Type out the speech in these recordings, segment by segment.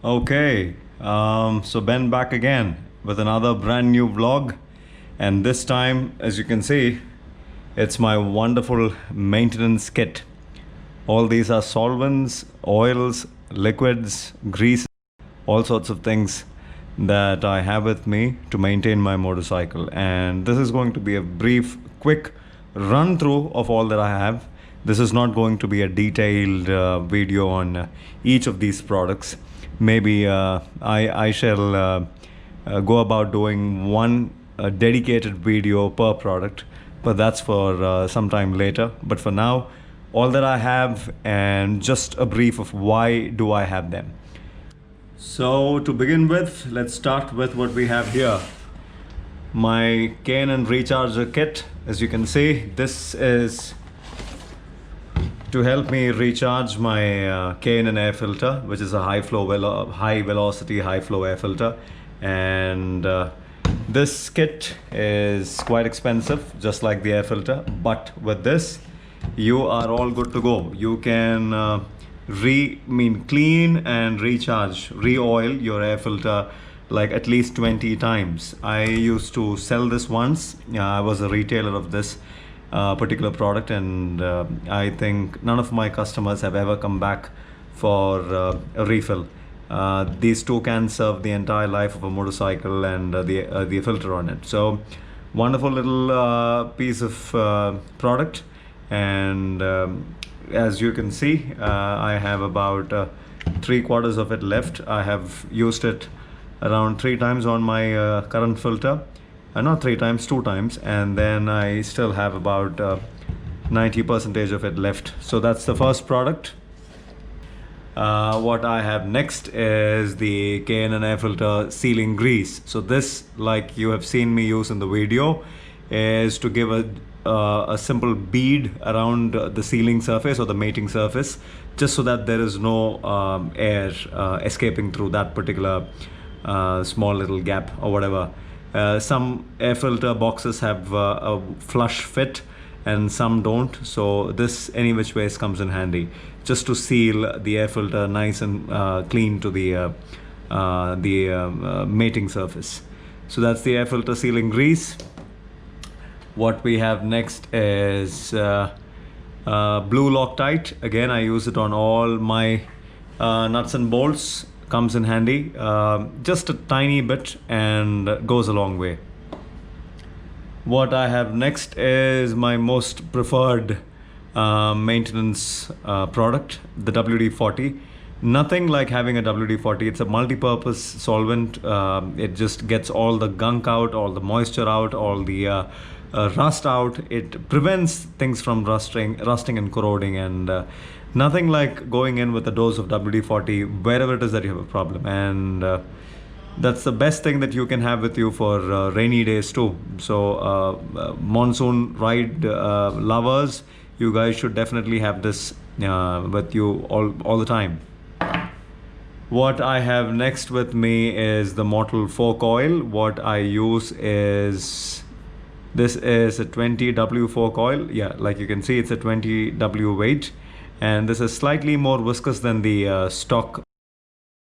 Okay, so Ben back again with another brand new vlog, and this time, as you can see, it's my wonderful maintenance kit. All these are solvents, oils, liquids, grease, all sorts of things that I have with me to maintain my motorcycle. And this is going to be a brief, quick run through of all that I have. This is not going to be a detailed video on each of these products. Maybe I shall go about doing one dedicated video per product, but that's for some time later. But for now, all that I have and just a brief of why do I have them. So to begin with, let's start with what we have here. My K&N recharger kit. As you can see, this is to help me recharge my K&N air filter, which is a high velocity, high flow air filter. And this kit is quite expensive, just like the air filter. But with this, you are all good to go. You can clean and recharge, re-oil your air filter like at least 20 times. I used to sell this once. I was a retailer of this particular product, and I think none of my customers have ever come back for a refill. These two can serve the entire life of a motorcycle and the filter on it. So wonderful little piece of product. And as you can see, I have about 3/4 of it left. I have used it around 3 times on my current filter. Not 3 times, 2 times, and then I still have about 90% of it left. So that's the first product. What I have next is the K&N air filter sealing grease. So this, like you have seen me use in the video, is to give a simple bead around the sealing surface or the mating surface, just so that there is no air escaping through that particular small little gap or whatever. Some air filter boxes have a flush fit and some don't, so this any which ways comes in handy, just to seal the air filter nice and clean to the mating surface. So that's the air filter sealing grease. What we have next is blue Loctite. Again, I use it on all my nuts and bolts. Comes in handy, just a tiny bit, and goes a long way. What I have next is my most preferred maintenance product, the WD-40. Nothing like having a WD-40. It's a multi-purpose solvent. It just gets all the gunk out, all the moisture out, all the rust out. It prevents things from rusting and corroding, and nothing like going in with a dose of WD-40 wherever it is that you have a problem. And that's the best thing that you can have with you for rainy days too. So monsoon ride lovers, you guys should definitely have this with you all the time. What I have next with me is the Mortal Fork oil. What I use is, this is a 20W fork oil. Yeah, like you can see, it's a 20W weight. And this is slightly more viscous than the stock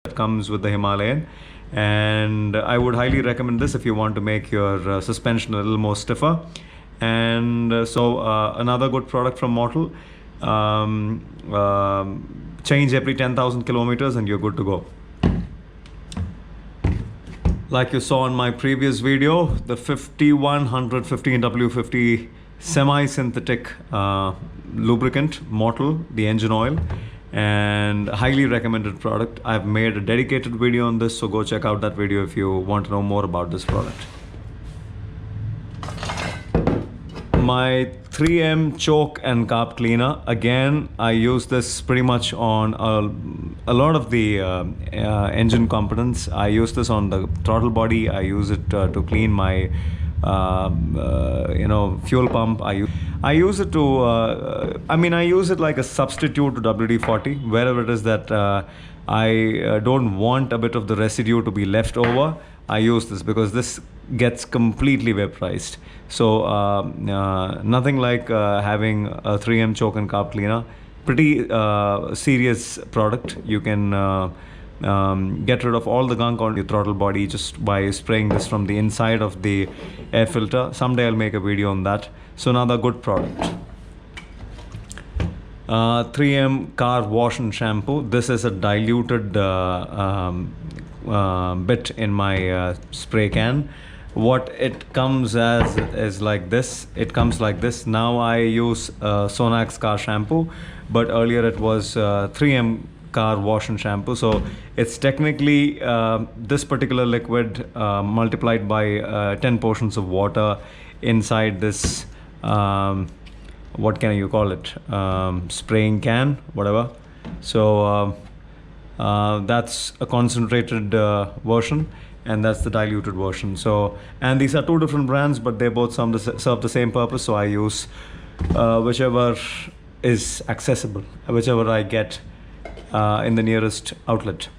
that comes with the Himalayan. And I would highly recommend this if you want to make your suspension a little more stiffer. And so another good product from Mortal. Change every 10,000 kilometers and you're good to go. Like you saw in my previous video, the 5100 15W50 semi-synthetic lubricant, Mortal, the engine oil, and highly recommended product. I've made a dedicated video on this, so go check out that video if you want to know more about this product. My 3M choke and carb cleaner. Again, I use this pretty much on a lot of the engine components. I use this on the throttle body. I use it to clean my fuel pump. I use it to I use it like a substitute to WD-40 wherever it is that I don't want a bit of the residue to be left over. I use this because this gets completely vaporized. So nothing like having a 3M choke and carb cleaner. Pretty serious product. You can get rid of all the gunk on your throttle body just by spraying this from the inside of the air filter. Someday I'll make a video on that. So another good product. 3M car wash and shampoo. This is a diluted bit in my spray can. What it comes as is like this. It comes like this. Now I use Sonax car shampoo, but earlier it was 3M car wash and shampoo. So it's technically this particular liquid multiplied by 10 portions of water inside this what can you call it, spraying can, whatever. So that's a concentrated version, and that's the diluted version. So, and these are two different brands, but they both serve the same purpose. So I use whichever is accessible, whichever I get in the nearest outlet.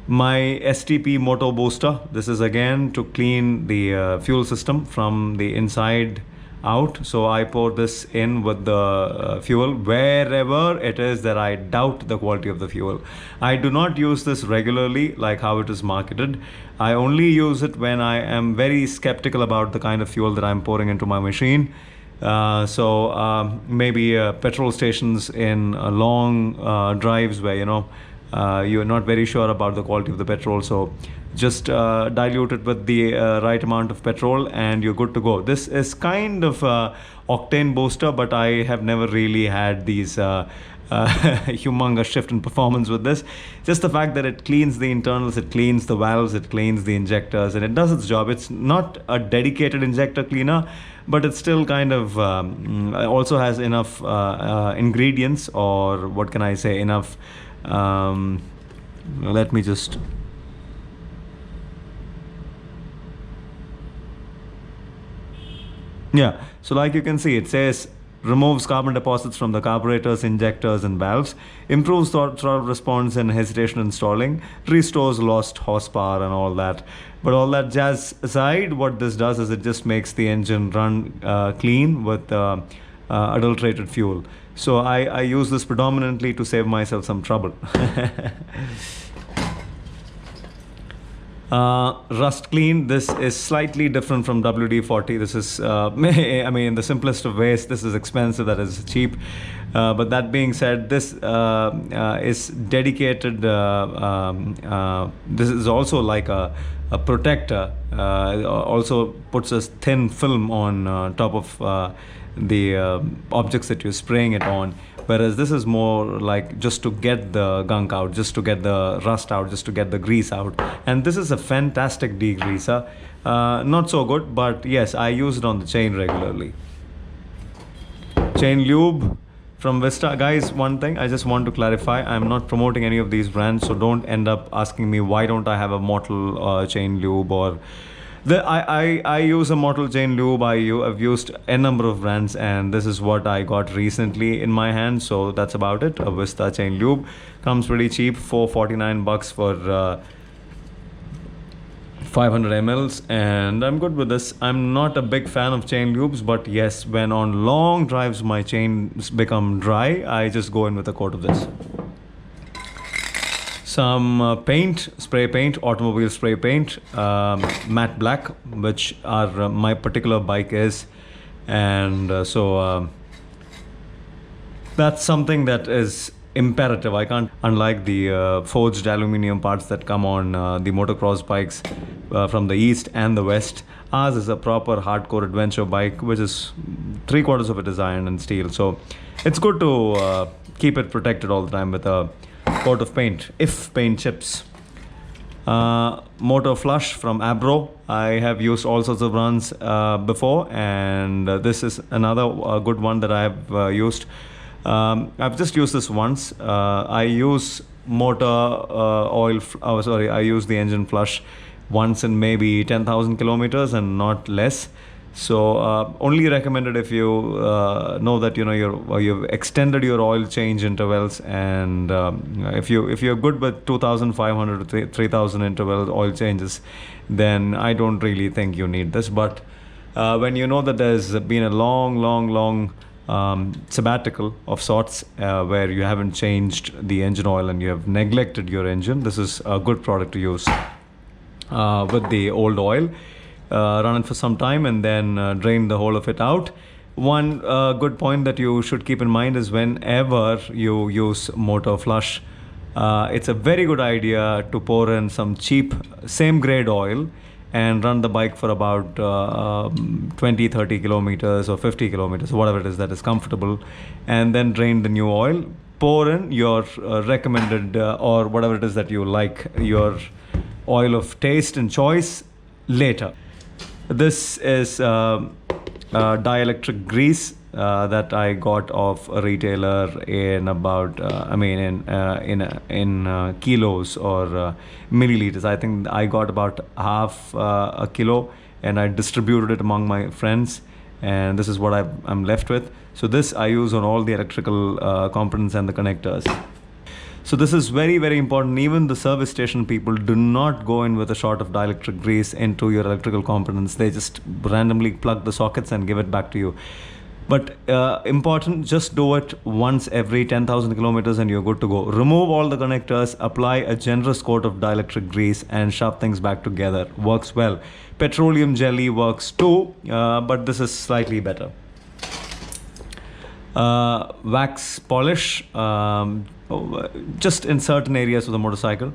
My STP Moto Booster. This is again to clean the fuel system from the inside out. So I pour this in with the fuel wherever it is that I doubt the quality of the fuel. I do not use this regularly like how it is marketed. I only use it when I am very skeptical about the kind of fuel that I'm pouring into my machine. Maybe petrol stations in long drives where you're not very sure about the quality of the petrol. So just dilute it with the right amount of petrol and you're good to go. This is kind of octane booster, but I have never really had these humongous shift in performance with this. Just the fact that it cleans the internals, it cleans the valves, it cleans the injectors, and it does its job. It's not a dedicated injector cleaner, but it still kind of also has enough ingredients, or what can I say, enough let me just so like you can see, it says removes carbon deposits from the carburetors, injectors and valves, improves throttle response and hesitation in stalling, restores lost horsepower and all that. But all that jazz aside, what this does is it just makes the engine run clean with adulterated fuel. So I use this predominantly to save myself some trouble. Rust clean. This is slightly different from WD-40. This is, I mean, in the simplest of ways, this is expensive, that is cheap. But that being said, this is dedicated. This is also like a protector. Also puts a thin film on top of the objects that you're spraying it on. Whereas this is more like just to get the gunk out, just to get the rust out, just to get the grease out. And this is a fantastic degreaser. Not so good, but yes, I use it on the chain regularly. Chain lube from Vista. Guys, one thing I just want to clarify, I'm not promoting any of these brands, so don't end up asking me why don't I have a Mortal chain lube, or I use a Mortal chain lube. I've used a number of brands, and this is what I got recently in my hand. So that's about it. A Vista chain lube comes pretty cheap, $449 for 500 mls, and I'm good with this. I'm not a big fan of chain lubes, but yes, when on long drives my chains become dry, I just go in with a coat of this. Some paint, spray paint, automobile spray paint, matte black, which my particular bike is, and that's something that is imperative. I can't, unlike the forged aluminium parts that come on the motocross bikes from the east and the west. Ours is a proper hardcore adventure bike, which is 3/4 of it is iron and steel. So it's good to keep it protected all the time with a coat of paint, if paint chips. Motor flush from Abro. I have used all sorts of brands before, and this is another good one that I have used. I've just used this once. I use I use the engine flush once in maybe 10,000 kilometers and not less. So only recommended if you know that you've extended your oil change intervals, and if you're good with 2,500 to 3,000 interval oil changes, then I don't really think you need this. But when you know that there's been a long sabbatical of sorts, where you haven't changed the engine oil and you have neglected your engine, this is a good product to use with the old oil. Run it for some time and then drain the whole of it out. One good point that you should keep in mind is whenever you use motor flush, it's a very good idea to pour in some cheap same grade oil and run the bike for about 20-30 kilometers or 50 kilometers, whatever it is that is comfortable, and then drain the new oil. Pour in your recommended or whatever it is that you like, your oil of taste and choice later. This is dielectric grease that I got off a retailer in about in kilos or milliliters. I think I got about half a kilo and I distributed it among my friends, and this is what I'm left with. So this I use on all the electrical components and the connectors. So this is very, very important. Even the service station people do not go in with a shot of dielectric grease into your electrical components. They just randomly plug the sockets and give it back to you. But important, just do it once every 10,000 kilometers and you're good to go. Remove all the connectors, apply a generous coat of dielectric grease and shove things back together. Works well. Petroleum jelly works too, but this is slightly better. Wax polish, just in certain areas of the motorcycle.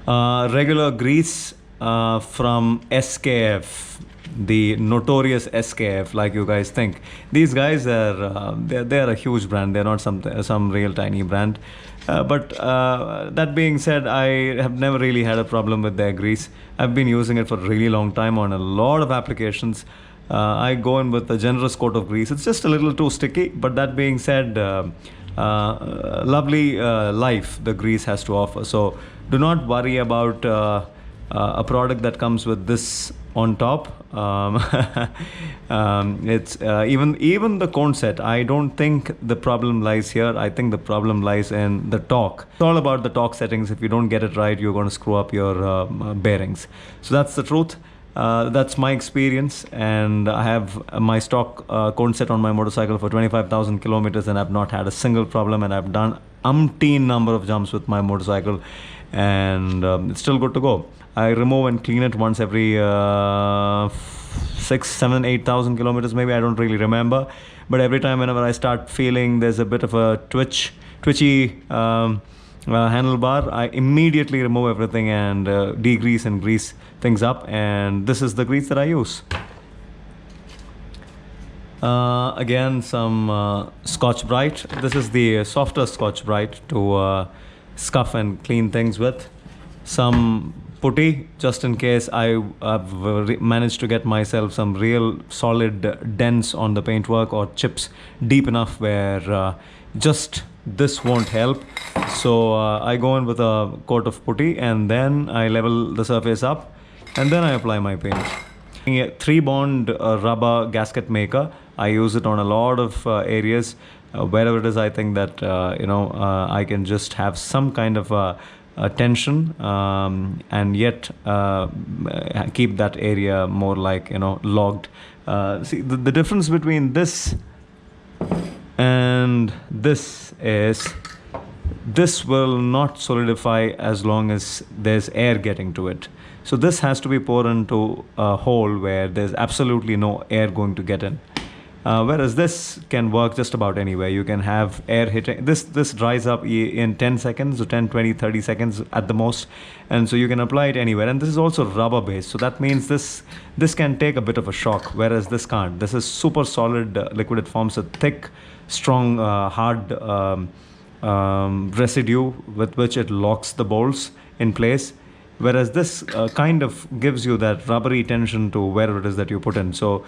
Regular grease from SKF, the notorious SKF, like you guys think. These guys are they're a huge brand. They're not some real tiny brand. But that being said, I have never really had a problem with their grease. I've been using it for a really long time on a lot of applications. I go in with a generous coat of grease. It's just a little too sticky, but that being said, lovely life the grease has to offer. So do not worry about a product that comes with this on top. It's even the cone set. I don't think the problem lies here. I think the problem lies in the torque. It's all about the torque settings. If you don't get it right, you're going to screw up your bearings. So that's the truth. That's my experience, and I have my stock cone set on my motorcycle for 25,000 kilometers and I've not had a single problem, and I've done umpteen number of jumps with my motorcycle, and it's still good to go. I remove and clean it once every 6, 7, 8,000 kilometers maybe, I don't really remember, but every time whenever I start feeling there's a bit of a twitchy handlebar, I immediately remove everything and degrease and grease things up, and this is the grease that I use. Again, some Scotch Brite. This is the softer Scotch Brite to scuff and clean things with. Some putty, just in case I've managed to get myself some real solid dents on the paintwork or chips deep enough where just this won't help. So I go in with a coat of putty and then I level the surface up and then I apply my paint. A 3-bond rubber gasket maker. I use it on a lot of areas. Wherever it is, I think that I can just have some kind of a tension and yet keep that area more like logged. See the difference between this and this is this will not solidify as long as there's air getting to it. So this has to be poured into a hole where there's absolutely no air going to get in. Whereas this can work just about anywhere. You can have air hitting. This dries up in 10 seconds or 10, 20, 30 seconds at the most. And so you can apply it anywhere. And this is also rubber based. So that means this can take a bit of a shock, whereas this can't. This is super solid liquid. It forms a thick, strong, hard residue with which it locks the bolts in place. Whereas this kind of gives you that rubbery tension to wherever it is that you put in. So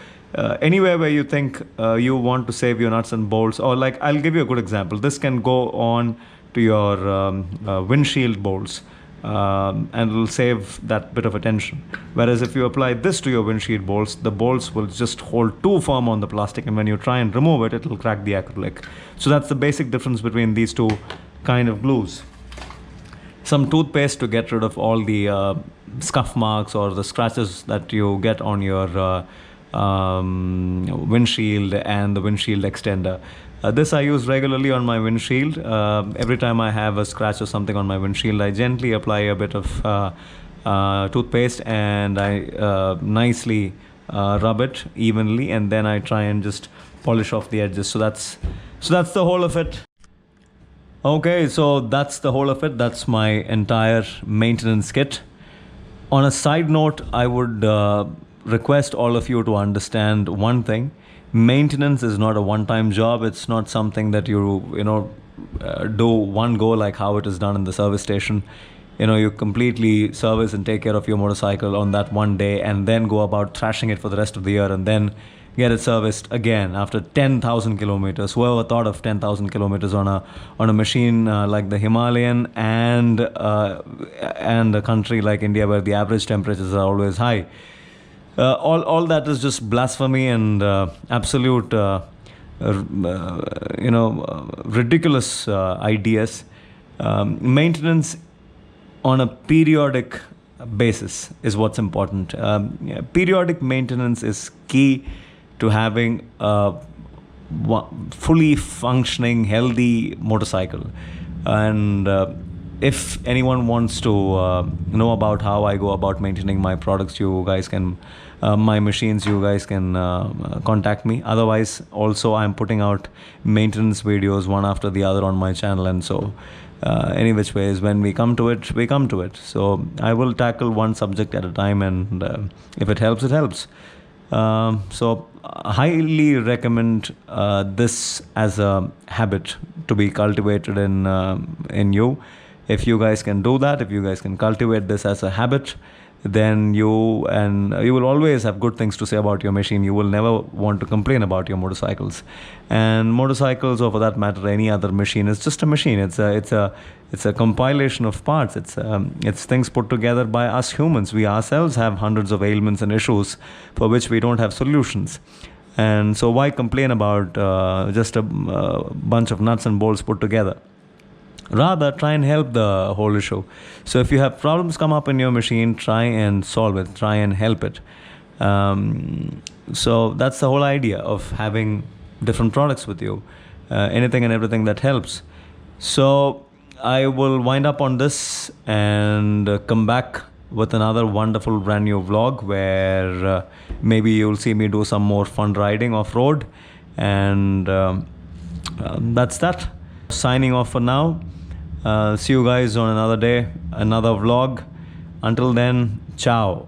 anywhere where you think you want to save your nuts and bolts, or like I'll give you a good example. This can go on to your windshield bolts and it'll save that bit of a tension. Whereas if you apply this to your windshield bolts, the bolts will just hold too firm on the plastic, and when you try and remove it, it'll crack the acrylic. So that's the basic difference between these two kind of glues. Some toothpaste to get rid of all the scuff marks or the scratches that you get on your windshield and the windshield extender. This I use regularly on my windshield. Every time I have a scratch or something on my windshield, I gently apply a bit of toothpaste, and I nicely rub it evenly, and then I try and just polish off the edges. So that's the whole of it. Okay, so that's the whole of it. That's my entire maintenance kit. On a side note, I would request all of you to understand one thing. Maintenance is not a one-time job. It's not something that do one go like how it is done in the service station. You completely service and take care of your motorcycle on that one day, and then go about thrashing it for the rest of the year, and then get it serviced again after 10,000 kilometers. Whoever thought of 10,000 kilometers on a machine like the Himalayan, and a country like India where the average temperatures are always high. All that is just blasphemy and absolute ridiculous ideas. Maintenance on a periodic basis is what's important. Periodic maintenance is key to having a fully functioning, healthy motorcycle. And if anyone wants to know about how I go about maintaining my products, you guys can, my machines, you guys can contact me. Otherwise, also I'm putting out maintenance videos one after the other on my channel, and so any which ways, when we come to it, we come to it. So I will tackle one subject at a time, and if it helps, it helps. So I highly recommend this as a habit to be cultivated in you. If you guys can do that, if you guys can cultivate this as a habit, then you will always have good things to say about your machine. You will never want to complain about your motorcycles. And motorcycles, or for that matter any other machine, is just a machine. It's a compilation of parts. It's things put together by us humans. We ourselves have hundreds of ailments and issues for which we don't have solutions. And so why complain about just a bunch of nuts and bolts put together? Rather, try and help the whole issue. So if you have problems come up in your machine, try and solve it, try and help it. So that's the whole idea of having different products with you, anything and everything that helps. So I will wind up on this and come back with another wonderful brand new vlog where maybe you'll see me do some more fun riding off-road, and that's that. Signing off for now. See you guys on another day, another vlog. Until then, ciao.